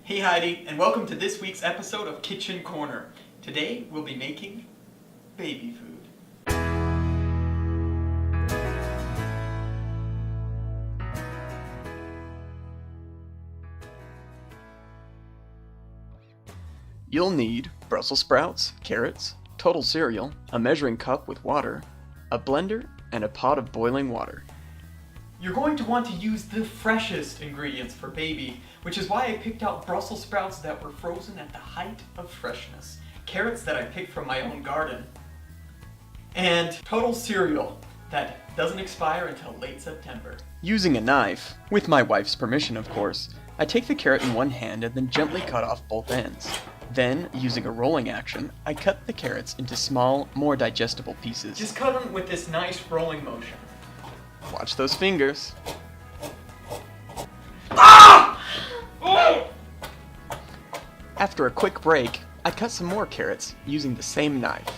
Hey Heidi, and welcome to this week's episode of Kitchen Corner. Today we'll be making baby food. You'll need Brussels sprouts, carrots, total cereal, a measuring cup with water, a blender, and a pot of boiling water. You're going to want to use the freshest ingredients for baby, which is why I picked out Brussels sprouts that were frozen at the height of freshness, carrots that I picked from my own garden, and total cereal that doesn't expire until late September. Using a knife, with my wife's permission of course, I take the carrot in one hand and then gently cut off both ends. Then, using a rolling action, I cut the carrots into small, more digestible pieces. Just cut them with this nice rolling motion. Watch those fingers. Ah! Oh! After a quick break, I cut some more carrots using the same knife.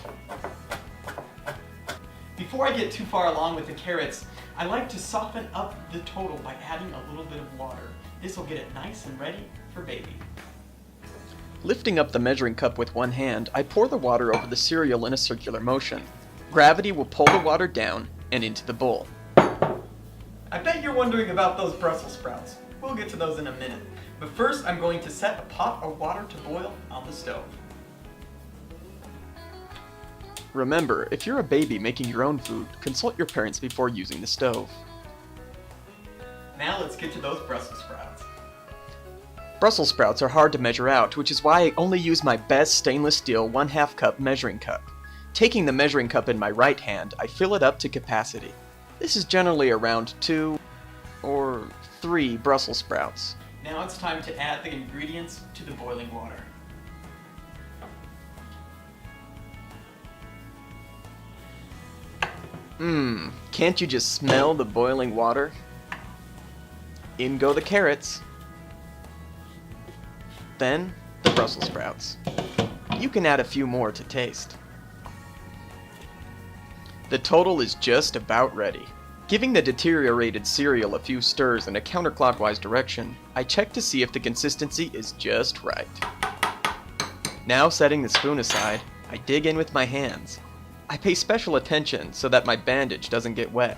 Before I get too far along with the carrots, I like to soften up the total by adding a little bit of water. This will get it nice and ready for baby. Lifting up the measuring cup with one hand, I pour the water over the cereal in a circular motion. Gravity will pull the water down and into the bowl. I bet you're wondering about those Brussels sprouts. We'll get to those in a minute. But first, I'm going to set a pot of water to boil on the stove. Remember, if you're a baby making your own food, consult your parents before using the stove. Now let's get to those Brussels sprouts. Brussels sprouts are hard to measure out, which is why I only use my best stainless steel 1/2 cup measuring cup. Taking the measuring cup in my right hand, I fill it up to capacity. This is generally around 2 or 3 Brussels sprouts. Now it's time to add the ingredients to the boiling water. Can't you just smell the boiling water? In go the carrots. Then, the Brussels sprouts. You can add a few more to taste. The total is just about ready. Giving the deteriorated cereal a few stirs in a counterclockwise direction, I check to see if the consistency is just right. Now setting the spoon aside, I dig in with my hands. I pay special attention so that my bandage doesn't get wet.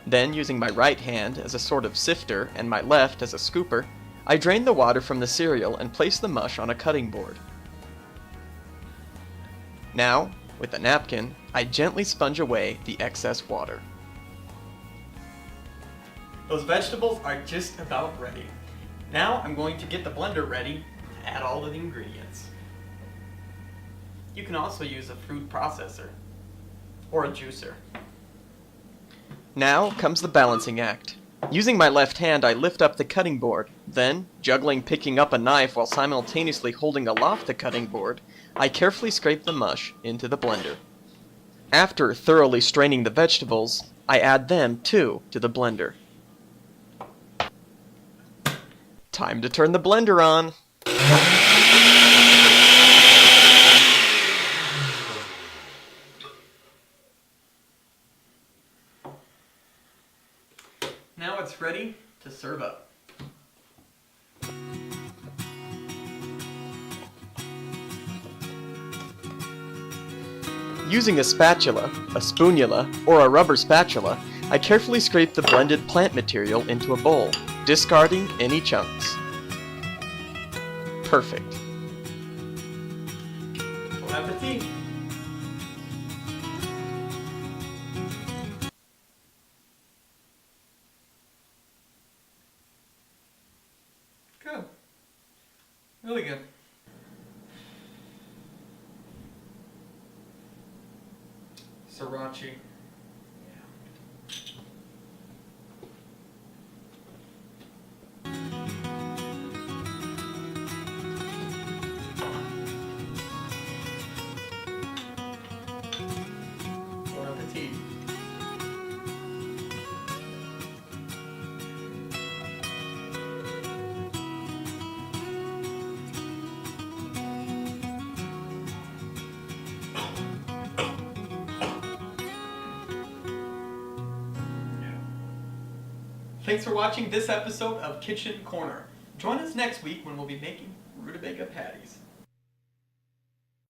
Then, using my right hand as a sort of sifter and my left as a scooper, I drain the water from the cereal and place the mush on a cutting board. Now, with a napkin, I gently sponge away the excess water. Those vegetables are just about ready. Now I'm going to get the blender ready to add all of the ingredients. You can also use a food processor or a juicer. Now comes the balancing act. Using my left hand, I lift up the cutting board. Then, juggling picking up a knife while simultaneously holding aloft the cutting board, I carefully scrape the mush into the blender. After thoroughly straining the vegetables, I add them, too, to the blender. Time to turn the blender on. Now it's ready to serve up. Using a spatula, a spoonula, or a rubber spatula, I carefully scrape the blended plant material into a bowl, discarding any chunks. Perfect. Bon appetit! Good. Really good. Sriracha. Bon appetit. Thanks for watching this episode of Kitchen Corner. Join us next week when we'll be making rutabaga patties.